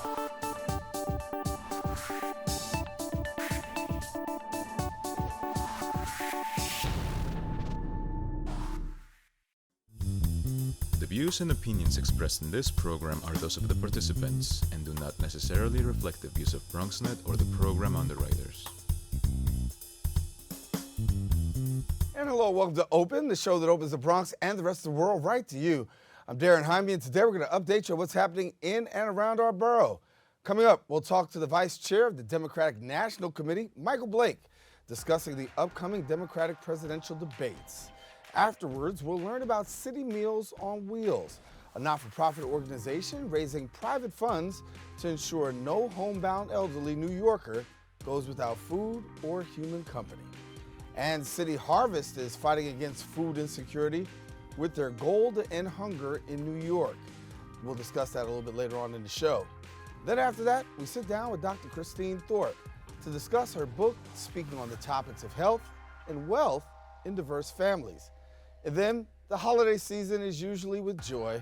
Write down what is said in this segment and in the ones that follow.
The views and opinions expressed in this program are those of the participants and do not necessarily reflect the views of BronxNet or the program underwriters. And hello, welcome to Open, the show that opens the Bronx and the rest of the world right to you. I'm Daren Jaime, and today we're going to update you on what's happening in and around our borough. Coming up, we'll talk to the Vice Chair of the Democratic National Committee, Michael Blake, discussing the upcoming Democratic presidential debates. Afterwards, we'll learn about City Meals on Wheels, a not-for-profit organization raising private funds to ensure no homebound elderly New Yorker goes without food or human company. And City Harvest is fighting against food insecurity with their goal to end hunger in New York. We'll discuss that a little bit later on in the show. Then after that, we sit down with Dr. Christine Thorpe to discuss her book speaking on the topics of health and wealth in diverse families. And then the holiday season is usually with joy,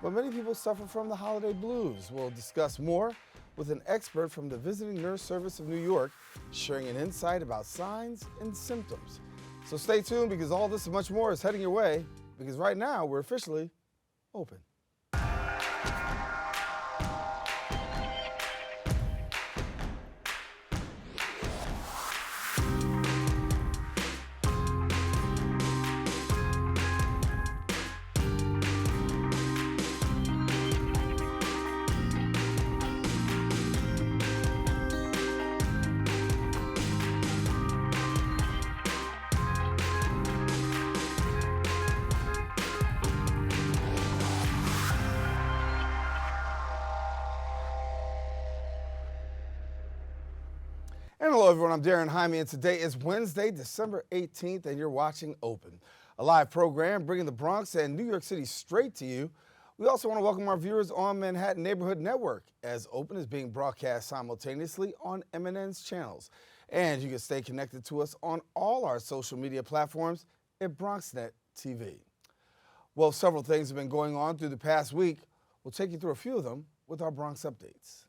but many people suffer from the holiday blues. We'll discuss more with an expert from the Visiting Nurse Service of New York, sharing an insight about signs and symptoms. So stay tuned, because all this and much more is heading your way, because right now we're officially open. And hello everyone, I'm Daren Jaime, and today is Wednesday, December 18th, and you're watching Open, a live program bringing the Bronx and New York City straight to you. We also want to welcome our viewers on Manhattan Neighborhood Network, as Open is being broadcast simultaneously on MNN's channels. And you can stay connected to us on all our social media platforms at BronxNet TV. Well, several things have been going on through the past week. We'll take you through a few of them with our Bronx updates.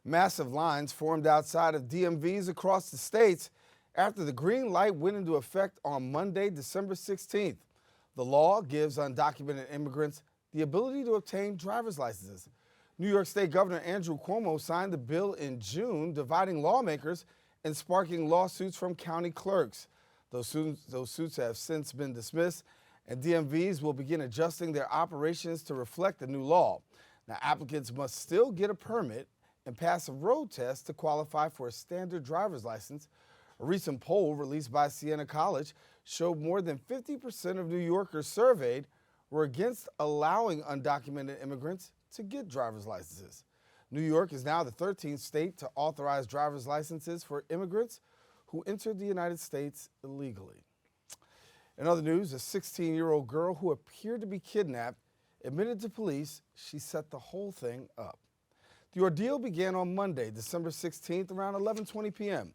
Massive lines formed outside of DMVs across the states after the green light went into effect on Monday, December 16th. The law gives undocumented immigrants the ability to obtain driver's licenses. New York State Governor Andrew Cuomo signed the bill in June, dividing lawmakers and sparking lawsuits from county clerks. Those suits have since been dismissed, and DMVs will begin adjusting their operations to reflect the new law. Now, applicants must still get a permit and pass a road test to qualify for a standard driver's license. A recent poll released by Siena College showed more than 50% of New Yorkers surveyed were against allowing undocumented immigrants to get driver's licenses. New York is now the 13th state to authorize driver's licenses for immigrants who entered the United States illegally. In other news, a 16-year-old girl who appeared to be kidnapped admitted to police she set the whole thing up. The ordeal began on Monday, December 16th, around 11:20 p.m.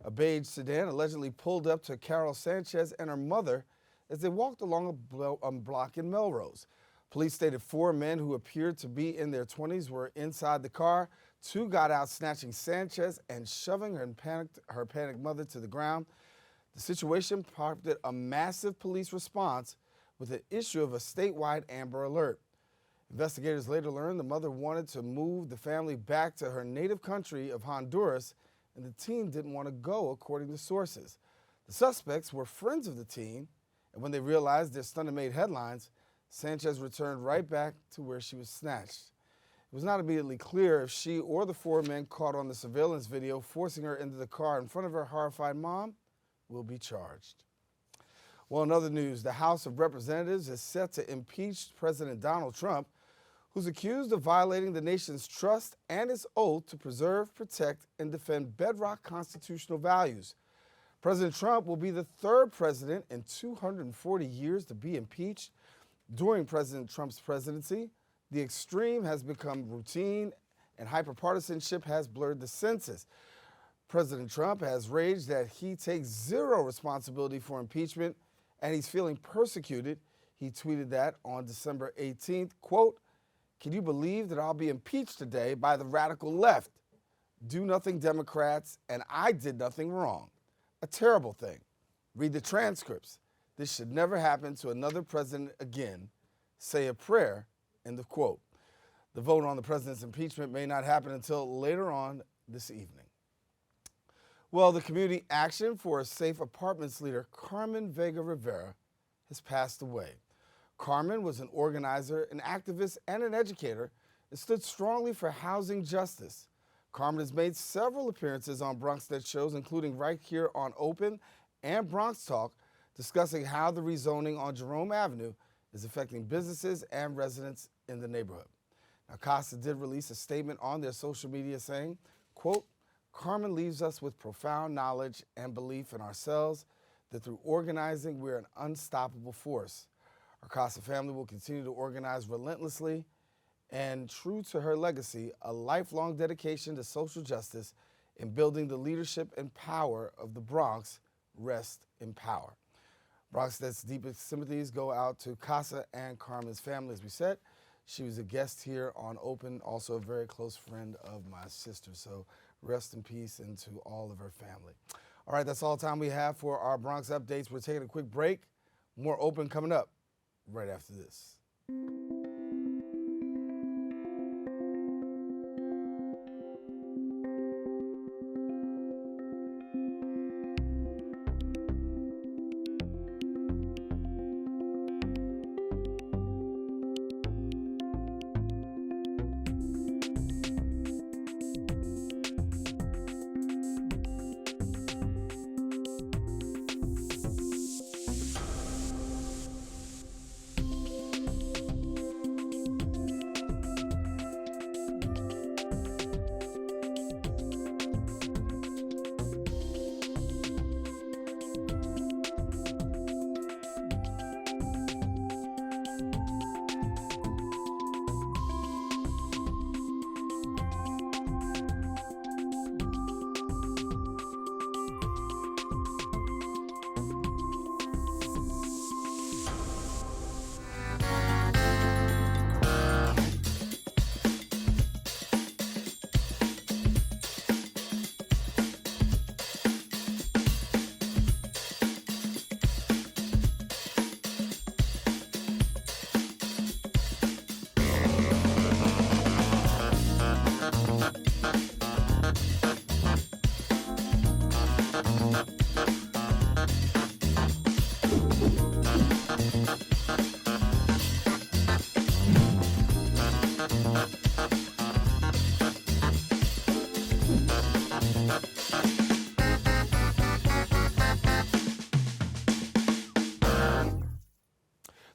A beige sedan allegedly pulled up to Carol Sanchez and her mother as they walked along a block in Melrose. Police stated 4 men who appeared to be in their 20s were inside the car. 2 got out, snatching Sanchez and shoving her panicked mother to the ground. The situation prompted a massive police response with the issue of a statewide Amber Alert. Investigators later learned the mother wanted to move the family back to her native country of Honduras, and the teen didn't want to go, according to sources. The suspects were friends of the teen, and when they realized their stunt made headlines, Sanchez returned right back to where she was snatched. It was not immediately clear if she or the 4 men caught on the surveillance video forcing her into the car in front of her horrified mom will be charged. Well, in other news, the House of Representatives is set to impeach President Donald Trump, who's accused of violating the nation's trust and its oath to preserve, protect, and defend bedrock constitutional values. President Trump will be the 3rd president in 240 years to be impeached. During President Trump's presidency, the extreme has become routine and hyperpartisanship has blurred the senses. President Trump has raged that he takes zero responsibility for impeachment and he's feeling persecuted. He tweeted that on December 18th, quote, "Can you believe that I'll be impeached today by the radical left? Do nothing Democrats, and I did nothing wrong. A terrible thing. Read the transcripts. This should never happen to another president again. Say a prayer," end of quote. The vote on the president's impeachment may not happen until later on this evening. Well, the community action for a safe apartments leader, Carmen Vega Rivera, has passed away. Carmen was an organizer, an activist, and an educator and stood strongly for housing justice. Carmen has made several appearances on BronxNet shows, including right here on Open and Bronx Talk, discussing how the rezoning on Jerome Avenue is affecting businesses and residents in the neighborhood. Now, CASA did release a statement on their social media saying, quote, "Carmen leaves us with profound knowledge and belief in ourselves that through organizing, we're an unstoppable force. Our CASA family will continue to organize relentlessly, and true to her legacy, a lifelong dedication to social justice and building the leadership and power of the Bronx. Rest in power." BronxNet's deepest sympathies go out to CASA and Carmen's family. As we said, she was a guest here on Open, also a very close friend of my sister. So rest in peace and to all of her family. All right, that's all the time we have for our Bronx updates. We're taking a quick break. More Open coming up right after this.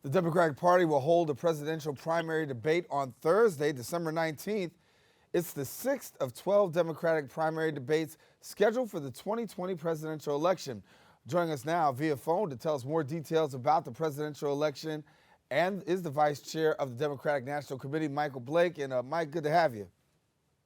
The Democratic Party will hold a presidential primary debate on Thursday, December 19th. It's the 6th of 12 Democratic primary debates scheduled for the 2020 presidential election. Joining us now via phone to tell us more details about the presidential election and is the vice chair of the Democratic National Committee, Michael Blake. And Mike, good to have you.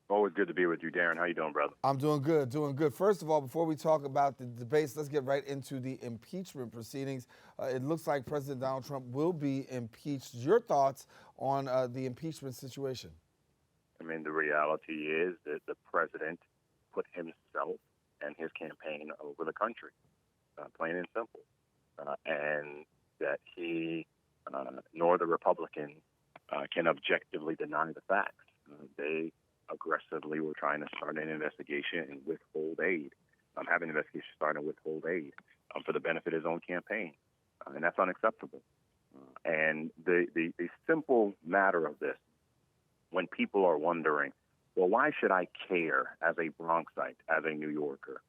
Always good to be with you, Daren. How you doing, brother? I'm doing good, doing good. First of all, before we talk about the debates, let's get right into the impeachment proceedings. It looks like President Donald Trump will be impeached. Your thoughts on the impeachment situation? I mean, the reality is that the president put himself and his campaign over the country, plain and simple, and that he nor the Republicans can objectively deny the facts. They aggressively were trying to start an investigation and withhold aid, have an investigation started and withhold aid for the benefit of his own campaign, and that's unacceptable. And the simple matter of this, when people are wondering, well, why should I care as a Bronxite, as a New Yorker?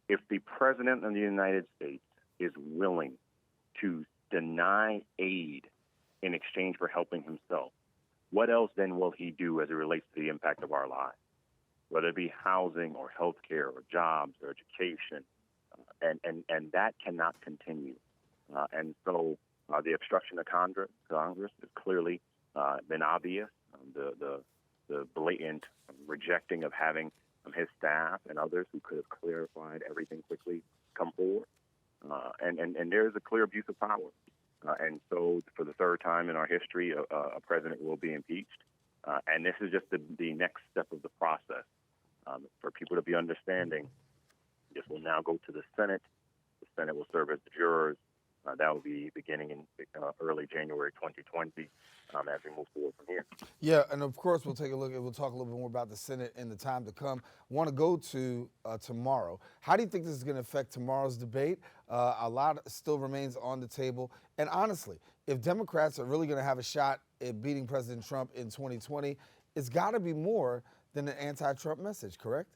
If the President of the United States is willing to deny aid in exchange for helping himself, what else then will he do as it relates to the impact of our lives, whether it be housing or health care or jobs or education? And that cannot continue. And so the obstruction of Congress has clearly been obvious. The blatant rejecting of having his staff and others who could have clarified everything quickly come forward. And there is a clear abuse of power. And so for the third time in our history, a president will be impeached. And this is just the next step of the process. For people to be understanding, this will now go to the Senate. The Senate will serve as the jurors. That will be beginning in early January 2020 as we move forward from here. Yeah, and of course we'll take a look and we'll talk a little bit more about the Senate in the time to come. I want to go to tomorrow. How do you think this is going to affect tomorrow's debate? A lot still remains on the table. And honestly, if Democrats are really going to have a shot at beating President Trump in 2020, it's got to be more than an anti-Trump message, correct?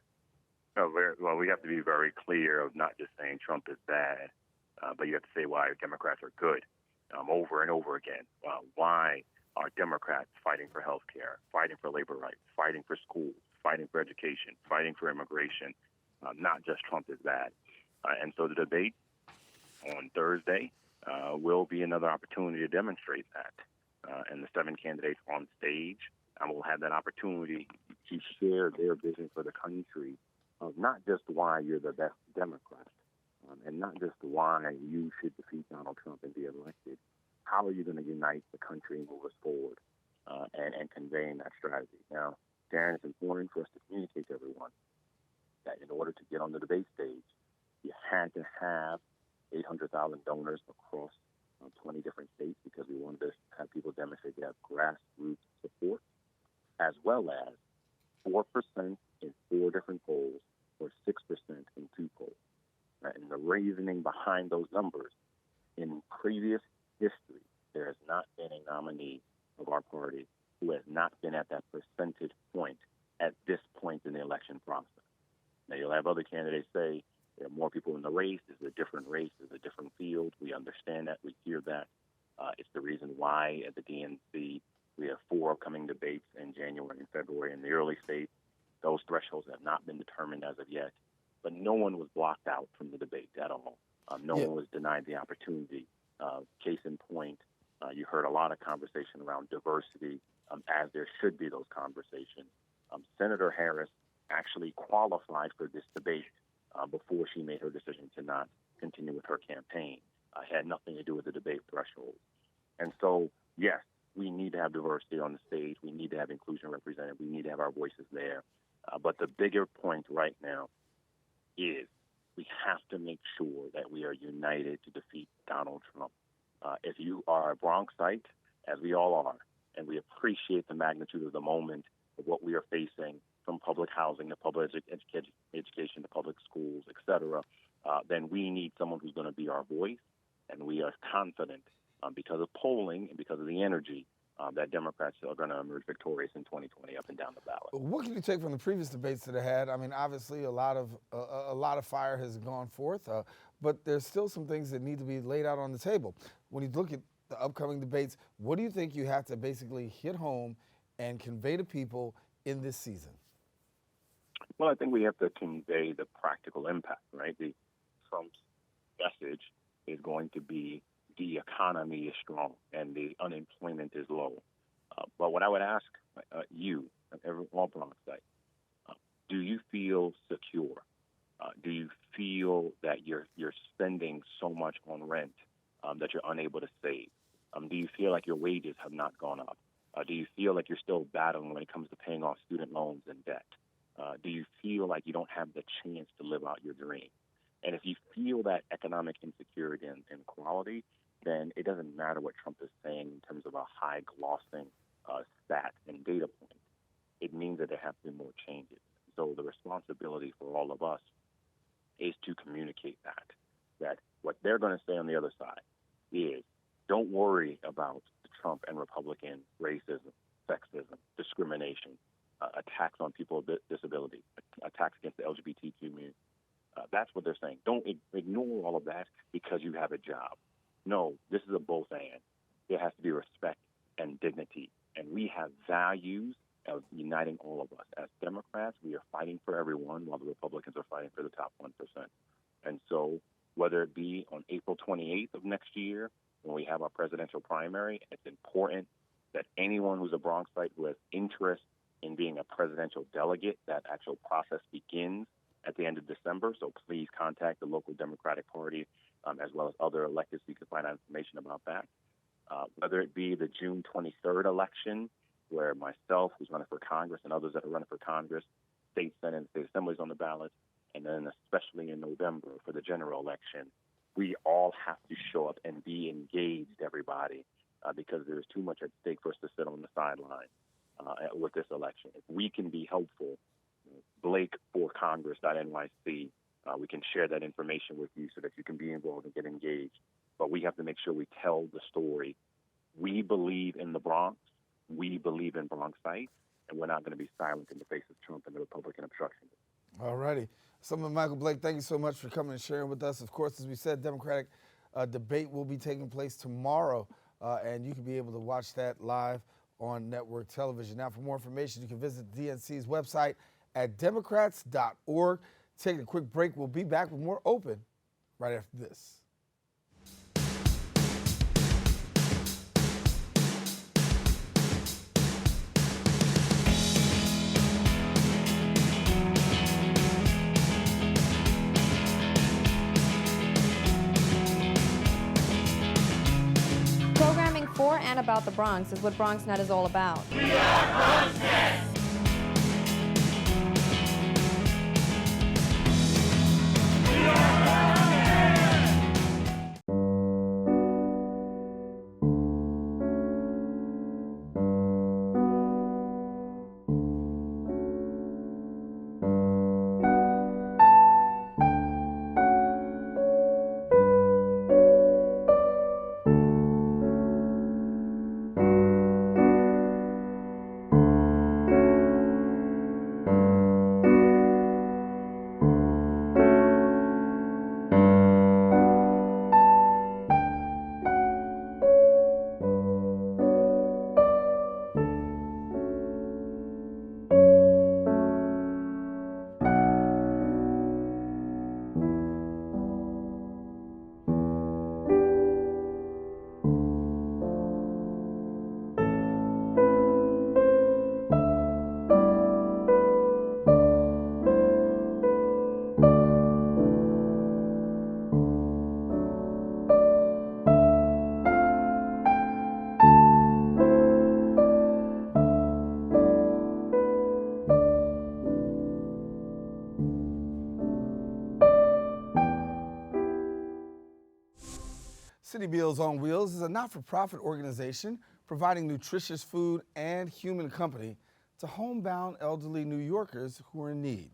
Well, we have to be very clear of not just saying Trump is bad, but you have to say why Democrats are good over and over again. Why are Democrats fighting for health care, fighting for labor rights, fighting for schools, fighting for education, fighting for immigration? Not just Trump is bad. And so the debate on Thursday will be another opportunity to demonstrate that. And the 7 candidates on stage will have that opportunity to share their vision for the country of not just why you're the best Democrat and not just why you should defeat Donald Trump and be elected. How are you going to unite the country and move us forward and conveying that strategy? Now, Daren, it's important for us to communicate to everyone that in order to get on the debate stage, you had to have 800,000 donors across 20 different states because we wanted to have people demonstrate they have grassroots support, as well as 4% in 4 different polls or 6% in 2 polls. And the reasoning behind those numbers, in previous history, there has not been a nominee of our party who has not been at that percentage point at this point in the election process. Now, you'll have other candidates say there are more people in the race. This is a different race. This is a different field. We understand that. We hear that. It's the reason why at the DNC we have 4 upcoming debates in January and February in the early states. Those thresholds have not been determined as of yet. But no one was blocked out from the debate at all. No one was denied the opportunity. Case in point, you heard a lot of conversation around diversity, as there should be those conversations. Senator Harris actually qualified for this debate before she made her decision to not continue with her campaign. It had nothing to do with the debate threshold. And so, yes, we need to have diversity on the stage. We need to have inclusion represented. We need to have our voices there. But the bigger point right now is we have to make sure that we are united to defeat Donald Trump. If you are a Bronxite, as we all are, and we appreciate the magnitude of the moment of what we are facing, from public housing to public education to public schools, et cetera, then we need someone who's going to be our voice. And we are confident, because of polling and because of the energy, that Democrats are going to emerge victorious in 2020 up and down the ballot. What can you take from the previous debates that I had? I mean, obviously, a lot of fire has gone forth, but there's still some things that need to be laid out on the table. When you look at the upcoming debates, what do you think you have to basically hit home and convey to people in this season? Well, I think we have to convey the practical impact, right? Trump's message is going to be the economy is strong and the unemployment is low. But what I would ask you, all Bronxite, do you feel secure? Do you feel that you're spending so much on rent that you're unable to save? Do you feel like your wages have not gone up? Do you feel like you're still battling when it comes to paying off student loans and debt? Do you feel like you don't have the chance to live out your dream? And if you feel that economic insecurity and inequality, then it doesn't matter what Trump is saying in terms of a high glossing stat and data point. It means that there have to be more changes. So the responsibility for all of us is to communicate that what they're going to say on the other side is, don't worry about the Trump and Republican racism, sexism, discrimination, attacks on people with disability, attacks against the LGBTQ community. That's what they're saying. Don't ignore all of that because you have a job. No, this is a both and. There has to be respect and dignity. And we have values of uniting all of us. As Democrats, we are fighting for everyone while the Republicans are fighting for the top 1%. And so whether it be on April 28th of next year when we have our presidential primary, it's important that anyone who's a Bronxite who has interest in being a presidential delegate. That actual process begins at the end of December, so please contact the local Democratic Party as well as other electeds so you can find out information about that. Whether it be the June 23rd election, where myself, who's running for Congress, and others that are running for Congress, state Senate and state assemblies on the ballot, and then especially in November for the general election, we all have to show up and be engaged, everybody, because there's too much at stake for us to sit on the sideline with this election. If we can be helpful, Blake for Congress.nyc, we can share that information with you so that you can be involved and get engaged. But we have to make sure we tell the story. We believe in the Bronx. We believe in Bronxites, and we're not going to be silent in the face of Trump and the Republican obstruction. All righty. Assemblyman Michael Blake, thank you so much for coming and sharing with us. Of course, as we said, Democratic debate will be taking place tomorrow, and you can be able to watch that live on network television. Now, for more information, you can visit DNC's website at democrats.org. Taking a quick break. We'll be back with more Open right after this. Programming for and about the Bronx is what BronxNet is all about. We are BronxNet! City Meals on Wheels is a not-for-profit organization providing nutritious food and human company to homebound elderly New Yorkers who are in need.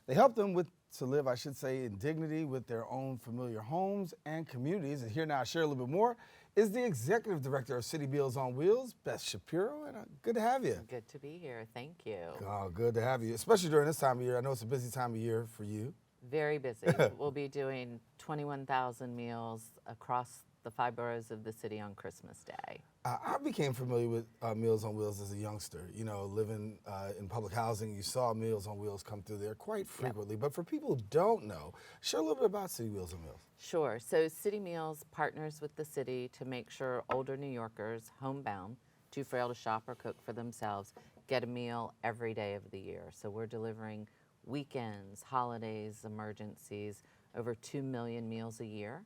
They help them to live, in dignity with their own familiar homes and communities. And here now to share a little bit more is the Executive Director of City Meals on Wheels, Beth Shapiro. And good to have you. Good to be here. Thank you. Oh, good to have you, especially during this time of year. I know it's a busy time of year for you. Very busy. We'll be doing 21,000 meals across the 5 boroughs of the city on Christmas Day. I became familiar with Meals on Wheels as a youngster. You know, living in public housing, you saw Meals on Wheels come through there quite frequently. Yep. But for people who don't know, share a little bit about City Meals on Wheels. Sure. So City Meals partners with the city to make sure older New Yorkers, homebound, too frail to shop or cook for themselves, get a meal every day of the year. So we're delivering weekends, holidays, emergencies, over 2 million meals a year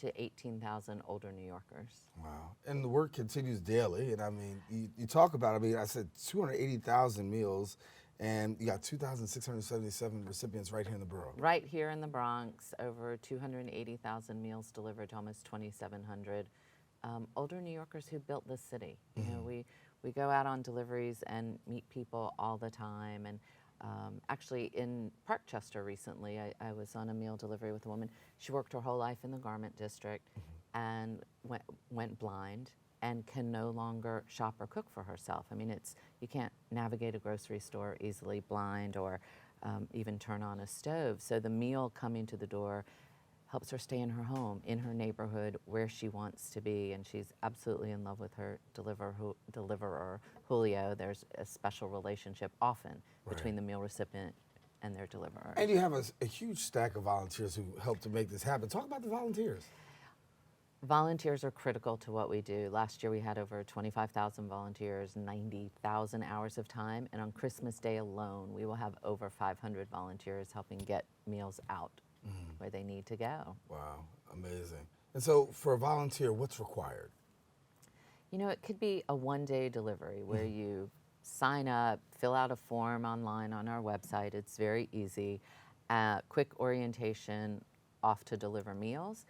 to 18,000 older New Yorkers. Wow. And the work continues daily. And I mean, you talk about, I said 280,000 meals, and you got 2,677 recipients right here in the borough. Right here in the Bronx, over 280,000 meals delivered to almost 2,700 older New Yorkers who built this city. You know, we go out on deliveries and meet people all the time. And actually in Parkchester recently, I was on a meal delivery with a woman. She worked her whole life in the garment district and went blind and can no longer shop or cook for herself. I mean, you can't navigate a grocery store easily blind or even turn on a stove. So the meal coming to the door helps her stay in her home, in her neighborhood, where she wants to be, and she's absolutely in love with her deliverer, Julio. There's a special relationship often between the meal recipient and their deliverer. And you have a huge stack of volunteers who help to make this happen. Talk about the volunteers. Volunteers are critical to what we do. Last year we had over 25,000 volunteers, 90,000 hours of time, and on Christmas Day alone we will have over 500 volunteers helping get meals out where they need to go. Wow, amazing. And so for a volunteer, what's required? You know, it could be a one-day delivery where you sign up, fill out a form online on our website. It's very easy. Quick orientation, off to deliver meals.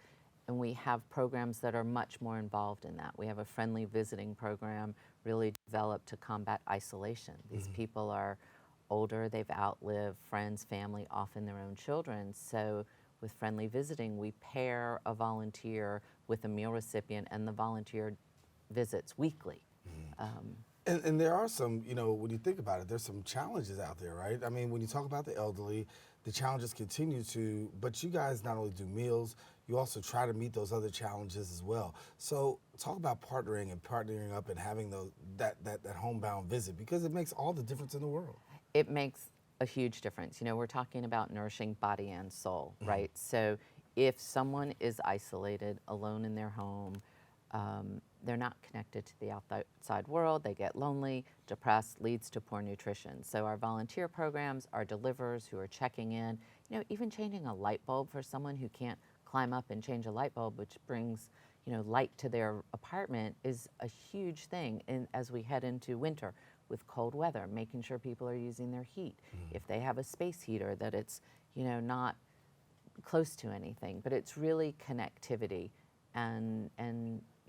And we have programs that are much more involved in that. We have a friendly visiting program really developed to combat isolation. These people are older, they've outlived friends, family, often their own children. So with friendly visiting, we pair a volunteer with a meal recipient, and the volunteer visits weekly. And there are some, you know, when you think about it, there's some challenges out there, right? I mean, when you talk about the elderly, the challenges continue to, but you guys not only do meals, you also try to meet those other challenges as well. So talk about partnering up and having that homebound visit, because it makes all the difference in the world. It makes a huge difference. You know, we're talking about nourishing body and soul, right? So if someone is isolated, alone in their home, they're not connected to the outside world, they get lonely, depressed, leads to poor nutrition. So our volunteer programs, our deliverers who are checking in, you know, even changing a light bulb for someone who can't climb up and change a light bulb, which brings, you know, light to their apartment, is a huge thing as we head into winter with cold weather, making sure people are using their heat. If they have a space heater, that it's, you know, not close to anything, but it's really connectivity. And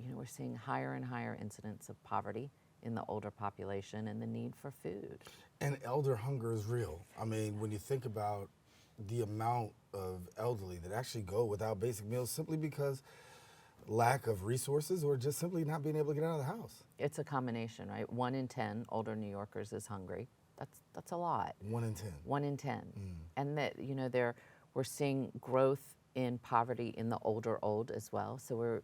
you know, we're seeing higher and higher incidents of poverty in the older population and the need for food. And elder hunger is real. I mean, when you think about the amount of elderly that actually go without basic meals simply because lack of resources or just simply not being able to get out of the house. It's a combination, right? 1 in 10 older New Yorkers is hungry. That's a lot. 1 in 10. 1 in 10. And that, you know, we're seeing growth in poverty in the older old as well. So we're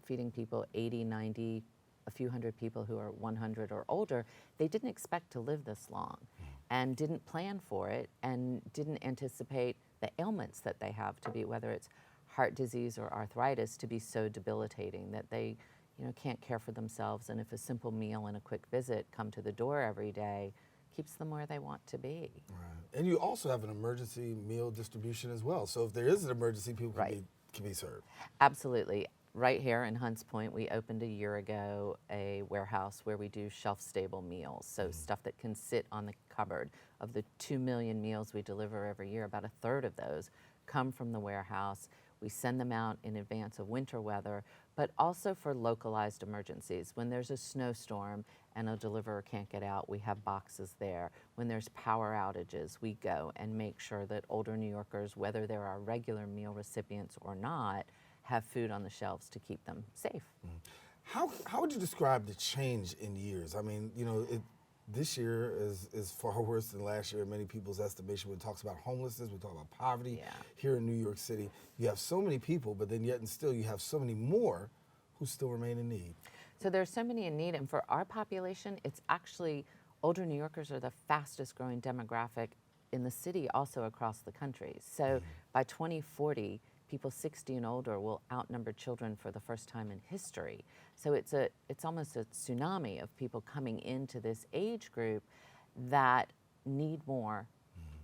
feeding people 80, 90, a few hundred people who are 100 or older. They didn't expect to live this long and didn't plan for it and didn't anticipate the ailments that they have to be, whether it's heart disease or arthritis, to be so debilitating that they, you know, can't care for themselves. And if a simple meal and a quick visit come to the door every day, keeps them where they want to be. Right. And you also have an emergency meal distribution as well. So if there is an emergency, people can be served. Absolutely. Right here in Hunts Point, we opened a year ago a warehouse where we do shelf-stable meals, so stuff that can sit on the cupboard. Of the 2 million meals we deliver every year, about a third of those come from the warehouse. We send them out in advance of winter weather, but also for localized emergencies. When there's a snowstorm and a deliverer can't get out, we have boxes there. When there's power outages, we go and make sure that older New Yorkers, whether they're our regular meal recipients or not, have food on the shelves to keep them safe. How would you describe the change in years? I mean, you know, this year is far worse than last year in many people's estimation. When it talks about homelessness, we talk about poverty. Here in New York City, you have so many people, but then yet and still you have so many more who still remain in need. So there's so many in need, and for our population, it's actually, older New Yorkers are the fastest growing demographic in the city, also across the country. So by 2040, people 60 and older will outnumber children for the first time in history. So it's almost a tsunami of people coming into this age group that need more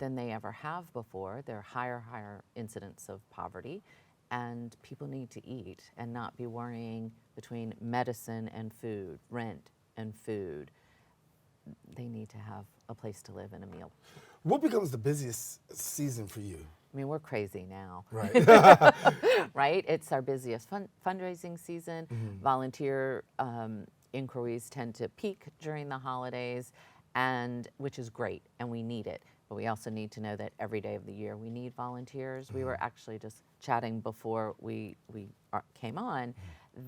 than they ever have before. There are higher incidents of poverty, and people need to eat and not be worrying between medicine and food, rent and food. They need to have a place to live and a meal. What becomes the busiest season for you? I mean, we're crazy now. Right. Right? It's our busiest fundraising season. Volunteer inquiries tend to peak during the holidays, and which is great, and we need it. But we also need to know that every day of the year we need volunteers. We were actually just chatting before we came on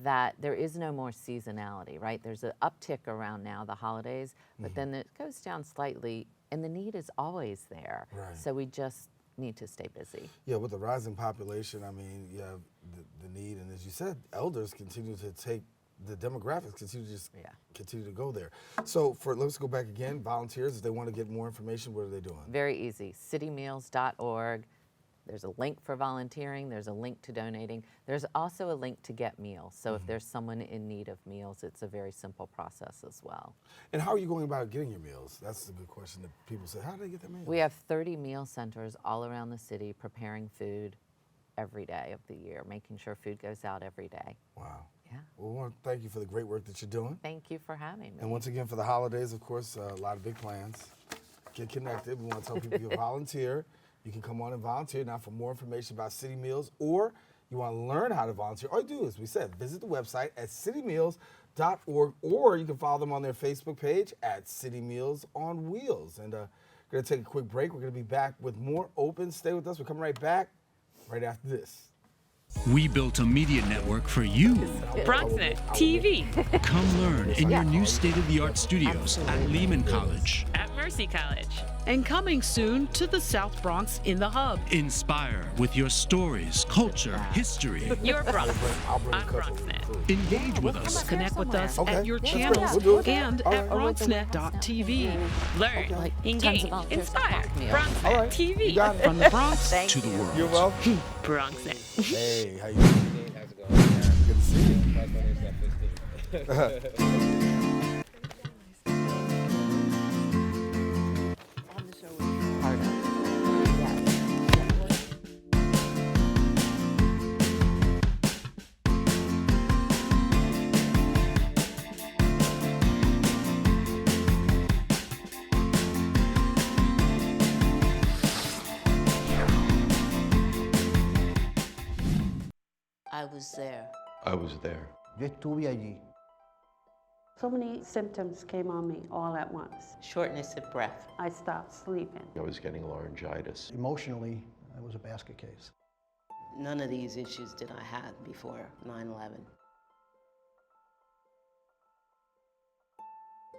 that there is no more seasonality, right? There's an uptick around now, the holidays, but then it goes down slightly, and the need is always there. Right. So we just need to stay busy. Yeah, with the rising population, I mean, you have the need, and as you said, elders continue to take, the demographics continue to go there. So let's go back again, volunteers, if they want to get more information, what are they doing? Very easy, citymeals.org. There's a link for volunteering, there's a link to donating, there's also a link to get meals. So if there's someone in need of meals, it's a very simple process as well. And how are you going about getting your meals? That's a good question that people say. How do they get their meals? We have 30 meal centers all around the city preparing food every day of the year, making sure food goes out every day. Wow. Yeah. Well, we want to thank you for the great work that you're doing. Thank you for having me. And once again, for the holidays, of course, a lot of big plans. Get connected. We want to tell people you volunteer. You can come on and volunteer. Now, for more information about City Meals, or you want to learn how to volunteer, all you do, as we said, visit the website at citymeals.org, or you can follow them on their Facebook page at City Meals on Wheels. And we're going to take a quick break. We're going to be back with more Open. Stay with us. We're coming right back right after this. We built a media network for you. BronxNet TV. Come learn in your new state-of-the-art studios at Lehman College. At Mercy College. And coming soon to the South Bronx in the Hub. Inspire with your stories, culture, history. Your Bronx on BronxNet. Engage with us. Connect with us Okay, at your that's great. channels We'll do it. and All at right. BronxNet.tv. Learn, engage, inspire. All BronxNet right. You TV. got it. From the Bronx To the world. You're welcome. BronxNet. Hey, how you doing? How's it going? Good to see you. How's my name? I was there. I was there. Yo estuve allí. So many symptoms came on me all at once. Shortness of breath. I stopped sleeping. I was getting laryngitis. Emotionally, it was a basket case. None of these issues did I have before 9/11.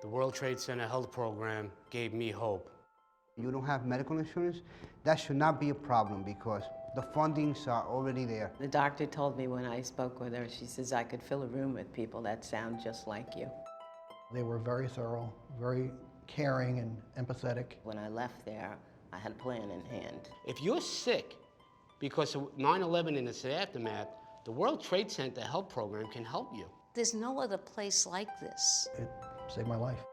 The World Trade Center Health Program gave me hope. You don't have medical insurance? That should not be a problem because the fundings are already there. The doctor told me when I spoke with her, she says I could fill a room with people that sound just like you. They were very thorough, very caring and empathetic. When I left there, I had a plan in hand. If you're sick because of 9/11 and its aftermath, the World Trade Center Health Program can help you. There's no other place like this. It saved my life.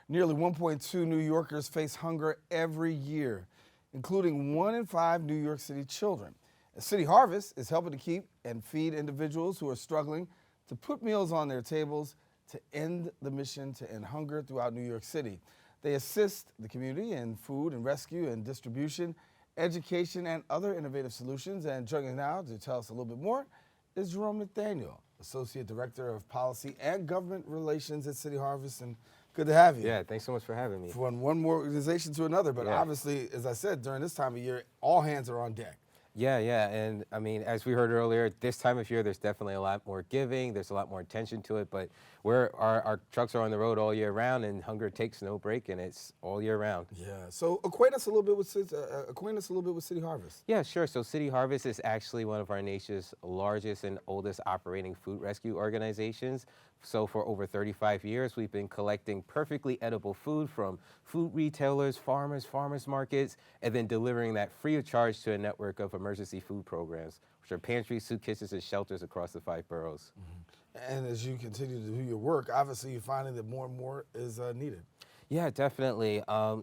Nearly 1.2 New Yorkers face hunger every year, including 1 in 5 New York City children. City Harvest is helping to keep and feed individuals who are struggling to put meals on their tables to end the mission to end hunger throughout New York City. They assist the community in food and rescue and distribution, education, and other innovative solutions. And joining us now to tell us a little bit more is Jerome Nathaniel, Associate Director of Policy and Government Relations at City Harvest. And good to have you. Yeah, thanks so much for having me. From one more organization to another, but obviously, as I said, during this time of year, all hands are on deck. Yeah, and I mean, as we heard earlier, this time of year, there's definitely a lot more giving, there's a lot more attention to it, but our trucks are on the road all year round, and hunger takes no break, and it's all year round. Yeah, so acquaint us a little bit with City Harvest. Yeah, sure. So City Harvest is actually one of our nation's largest and oldest operating food rescue organizations. So for over 35 years, we've been collecting perfectly edible food from food retailers, farmers markets, and then delivering that free of charge to a network of emergency food programs, which are pantries, soup kitchens, and shelters across the 5 boroughs. Mm-hmm. And as you continue to do your work, obviously you're finding that more and more is needed. Yeah, definitely.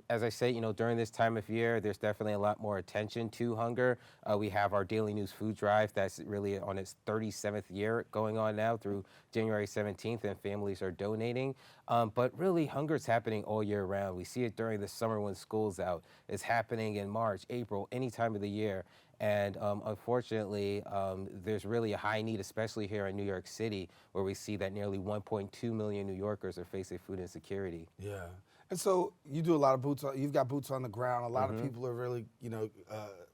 As I say, during this time of year, there's definitely a lot more attention to hunger. We have our daily news food drive that's really on its 37th year going on now through January 17th, and families are donating. But really, hunger is happening all year round. We see it during the summer when school's out. It's happening in March, April, any time of the year. And unfortunately, there's really a high need, especially here in New York City, where we see that nearly 1.2 million New Yorkers are facing food insecurity. Yeah. And so you do a lot of you've got boots on the ground. A lot of people are really,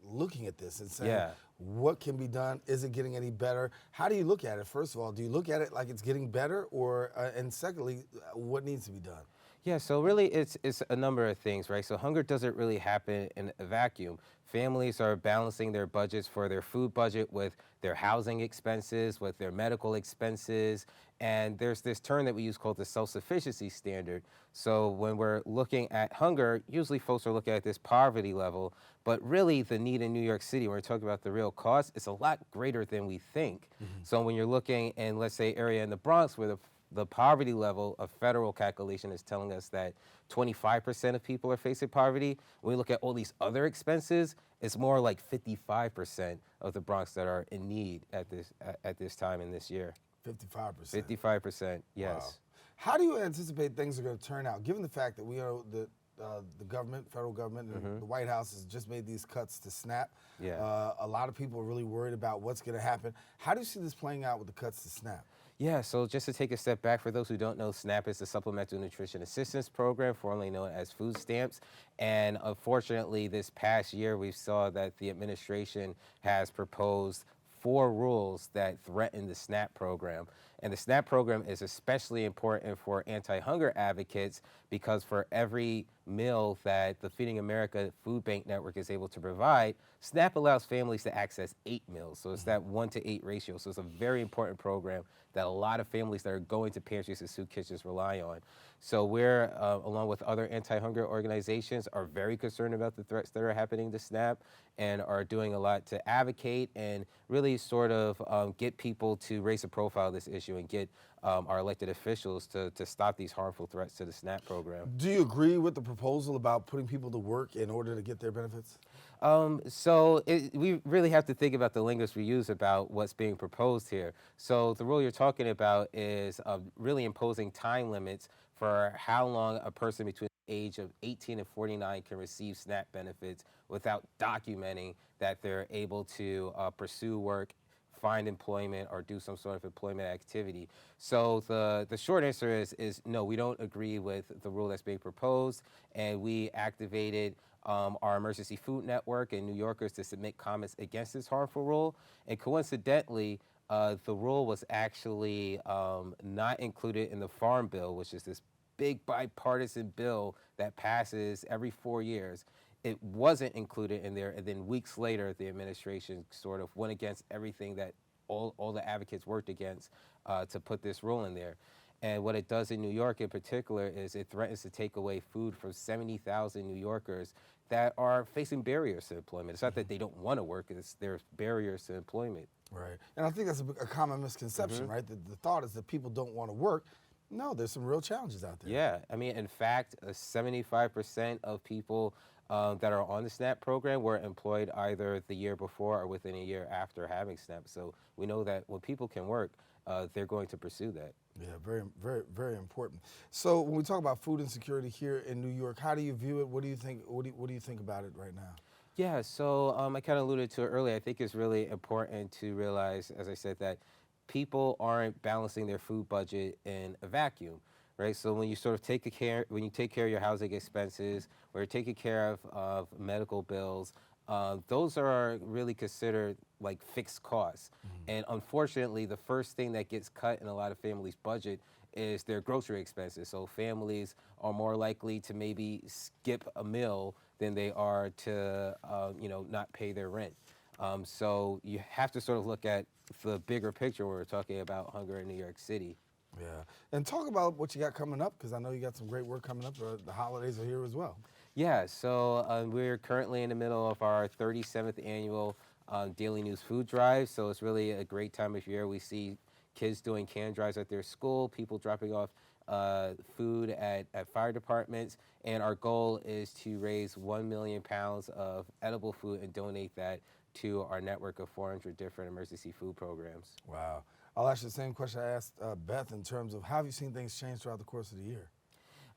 looking at this and saying, what can be done? Is it getting any better? How do you look at it? First of all, do you look at it like it's getting better, or and secondly, what needs to be done? Yeah, so really it's a number of things, right? So hunger doesn't really happen in a vacuum. Families are balancing their budgets for their food budget with their housing expenses, with their medical expenses, and there's this term that we use called the self-sufficiency standard. So when we're looking at hunger, usually folks are looking at this poverty level, but really the need in New York City, when we're talking about the real cost, it's a lot greater than we think. So when you're looking in, let's say, area in the Bronx where the poverty level, a federal calculation is telling us that 25% of people are facing poverty. When we look at all these other expenses, it's more like 55% of the Bronx that are in need at this time in this year. 55%. 55%, yes. Wow. How do you anticipate things are going to turn out, given the fact that we know that the government, federal government, and the White House has just made these cuts to SNAP? Yeah. A lot of people are really worried about what's going to happen. How do you see this playing out with the cuts to SNAP? Yeah, so just to take a step back, for those who don't know, SNAP is the Supplemental Nutrition Assistance Program, formerly known as food stamps. And unfortunately, this past year, we saw that the administration has proposed 4 rules that threaten the SNAP program. And the SNAP program is especially important for anti-hunger advocates because for every meal that the Feeding America Food Bank Network is able to provide, SNAP allows families to access 8 meals. So it's that 1-to-8 ratio. So it's a very important program that a lot of families that are going to pantries and soup kitchens rely on. So we're, along with other anti-hunger organizations, are very concerned about the threats that are happening to SNAP and are doing a lot to advocate and really sort of get people to raise the profile of this issue and get our elected officials to stop these harmful threats to the SNAP program. Do you agree with the proposal about putting people to work in order to get their benefits? We really have to think about the language we use about what's being proposed here. So the rule you're talking about is really imposing time limits for how long a person between the age of 18 and 49 can receive SNAP benefits without documenting that they're able to pursue work, find employment, or do some sort of employment activity. So the short answer is no, we don't agree with the rule that's being proposed, and we activated our emergency food network and New Yorkers to submit comments against this harmful rule. And coincidentally, the rule was actually not included in the Farm Bill, which is this big bipartisan bill that passes every 4 years. It wasn't included in there, and then weeks later, the administration sort of went against everything that all the advocates worked against to put this rule in there. And what it does in New York in particular is it threatens to take away food from 70,000 New Yorkers that are facing barriers to employment. It's not that they don't want to work, it's there's barriers to employment. Right. And I think that's a common misconception, right? The thought is that people don't want to work. No, there's some real challenges out there. Yeah, I mean, in fact, 75% of people that are on the SNAP program were employed either the year before or within a year after having SNAP. So we know that when people can work, they're going to pursue that. Yeah, very, very, very important. So when we talk about food insecurity here in New York, how do you view it? What do you think? What do you think about it right now? Yeah, so I kind of alluded to it earlier. I think it's really important to realize, as I said, that people aren't balancing their food budget in a vacuum, right? So when you sort of take care of your housing expenses, or you're taking care of medical bills, those are really considered like fixed costs. And unfortunately, the first thing that gets cut in a lot of families' budget is their grocery expenses. So families are more likely to maybe skip a meal than they are to, not pay their rent. So you have to sort of look at the bigger picture when we're talking about hunger in New York City. Yeah, and talk about what you got coming up, because I know you got some great work coming up. The holidays are here as well. Yeah, so we're currently in the middle of our 37th annual Daily News Food Drive. So it's really a great time of year. We see kids doing can drives at their school, people dropping off food at fire departments, and our goal is to raise 1 million pounds of edible food and donate that to our network of 400 different emergency food programs. Wow. I'll ask you the same question I asked Beth in terms of how have you seen things change throughout the course of the year?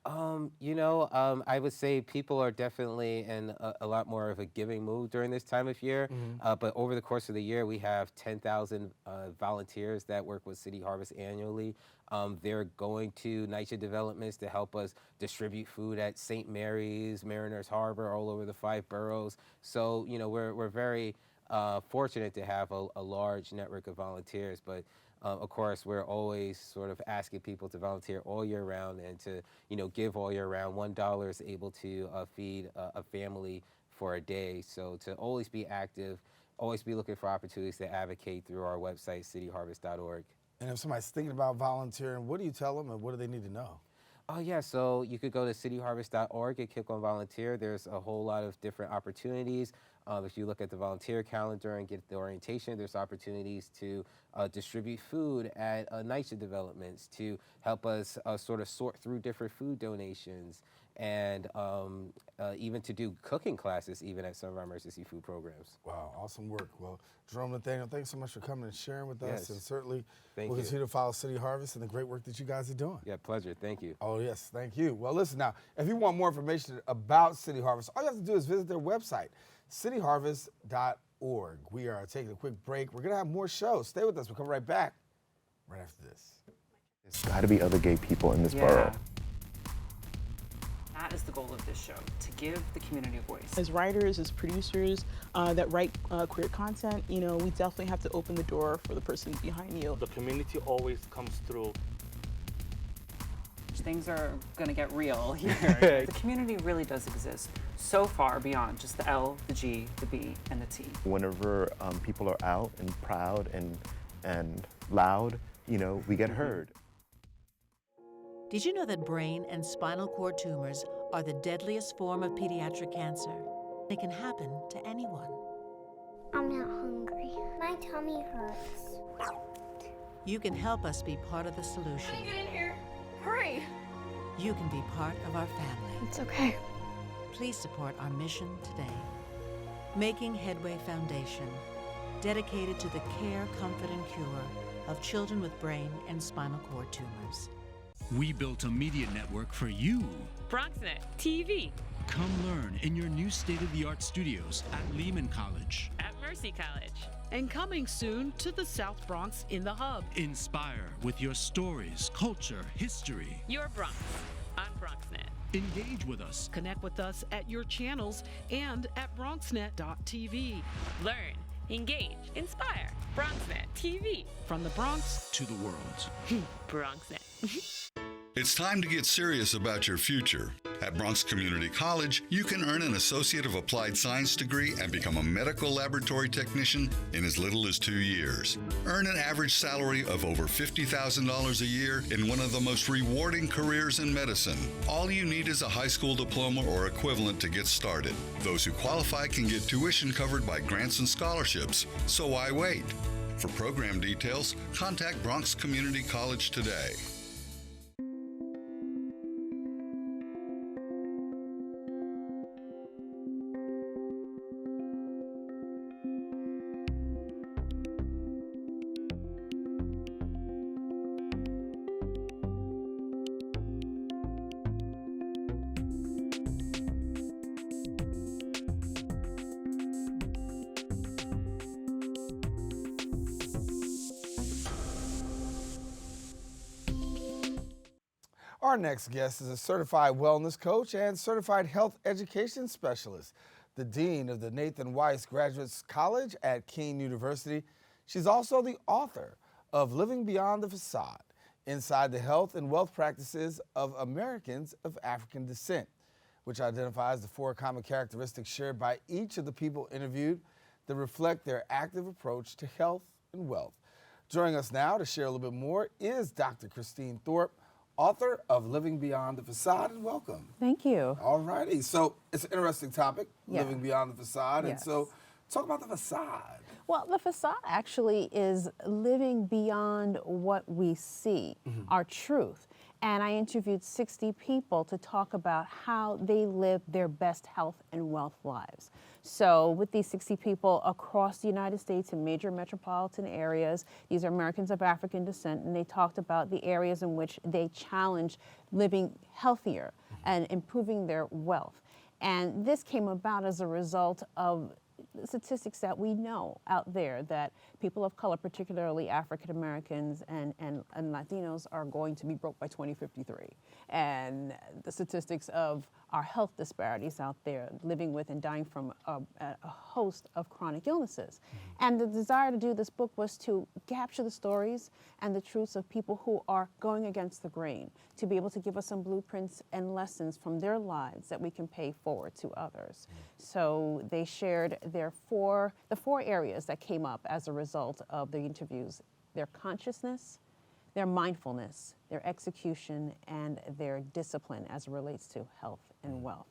I would say people are definitely in a lot more of a giving mood during this time of year. But over the course of the year, we have 10,000 volunteers that work with City Harvest annually. They're going to NYCHA developments to help us distribute food at St. Mary's, Mariners Harbor, all over the 5 boroughs. So, we're very fortunate to have a large network of volunteers, but of course, we're always sort of asking people to volunteer all year round and to, give all year round. $1 is able to feed a family for a day. So to always be active, always be looking for opportunities to advocate through our website, cityharvest.org. And if somebody's thinking about volunteering, what do you tell them and what do they need to know? Oh, yeah, so you could go to cityharvest.org and click on volunteer. There's a whole lot of different opportunities. If you look at the volunteer calendar and get the orientation, there's opportunities to distribute food at NYCHA developments, to help us sort of sort through different food donations, and even to do cooking classes even at some of our emergency food programs. Wow, awesome work. Well, Jerome Nathaniel, thanks so much for coming and sharing with us. Yes. And certainly Thank we'll you. continue to follow City Harvest and the great work that you guys are doing. Yeah, pleasure. Thank you. Oh, yes, thank you. Well, listen now, if you want more information about City Harvest, all you have to do is visit their website, cityharvest.org. We are taking a quick break. We're going to have more shows. Stay with us. We'll come right back right after this. There's got to be other gay people in this borough. That is the goal of this show, to give the community a voice. As writers, as producers that write queer content, we definitely have to open the door for the person behind you. The community always comes through. Things are going to get real here. The community really does exist so far beyond just the L, the G, the B, and the T. Whenever people are out and proud and loud, we get heard. Did you know that brain and spinal cord tumors are the deadliest form of pediatric cancer? It can happen to anyone. I'm not hungry. My tummy hurts. You can help us be part of the solution. Get in here. Hurry. You can be part of our family. It's okay. Please support our mission today. Making Headway Foundation, dedicated to the care, comfort, and cure of children with brain and spinal cord tumors. We built a media network for you. BronxNet TV. Come learn in your new state-of-the-art studios at Lehman College. At Mercy College. And coming soon to the South Bronx in the Hub. Inspire with your stories, culture, history. Your Bronx on BronxNet. Engage with us. Connect with us at your channels and at bronxnet.tv. Learn, engage, inspire. BronxNet TV. From the Bronx to the world. BronxNet. It's time to get serious about your future. At Bronx Community College, you can earn an Associate of Applied Science degree and become a medical laboratory technician in as little as 2 years. Earn an average salary of over $50,000 a year in one of the most rewarding careers in medicine. All you need is a high school diploma or equivalent to get started. Those who qualify can get tuition covered by grants and scholarships. So why wait? For program details, contact Bronx Community College today. Our next guest is a certified wellness coach and certified health education specialist, the dean of the Nathan Weiss Graduate College at Kean University. She's also the author of Living Beyond the Facade, Inside the Health and Wealth Practices of Americans of African Descent, which identifies the 4 common characteristics shared by each of the people interviewed that reflect their active approach to health and wealth. Joining us now to share a little bit more is Dr. Christine Thorpe, author of Living Beyond the Facade, and welcome. Thank you. All righty. So it's an interesting topic, Living Beyond the Facade. Yes. And so talk about the facade. Well, the facade actually is living beyond what we see, our truth. And I interviewed 60 people to talk about how they live their best health and wealth lives. So with these 60 people across the United States in major metropolitan areas, these are Americans of African descent, and they talked about the areas in which they challenge living healthier and improving their wealth. And this came about as a result of the statistics that we know out there, that people of color, particularly African Americans and Latinos, are going to be broke by 2053. And the statistics of our health disparities out there, living with and dying from a host of chronic illnesses. And the desire to do this book was to capture the stories and the truths of people who are going against the grain, to be able to give us some blueprints and lessons from their lives that we can pay forward to others. So they shared the four areas that came up as a result of the interviews: their consciousness, their mindfulness, their execution, and their discipline as it relates to health and wealth.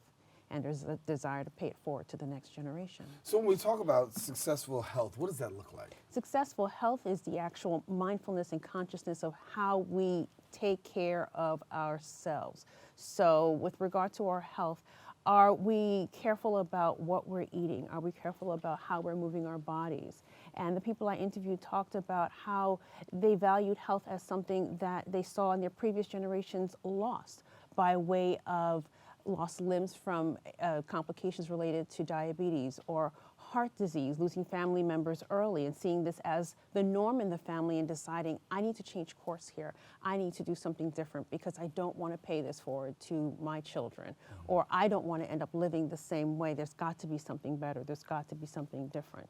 And there's a desire to pay it forward to the next generation. So when we talk about successful health, what does that look like? Successful health is the actual mindfulness and consciousness of how we take care of ourselves. So with regard to our health, are we careful about what we're eating? Are we careful about how we're moving our bodies? And the people I interviewed talked about how they valued health as something that they saw in their previous generations lost by way of lost limbs from complications related to diabetes or heart disease, losing family members early and seeing this as the norm in the family and deciding, I need to change course here. I need to do something different because I don't want to pay this forward to my children, or I don't want to end up living the same way. There's got to be something better. There's got to be something different.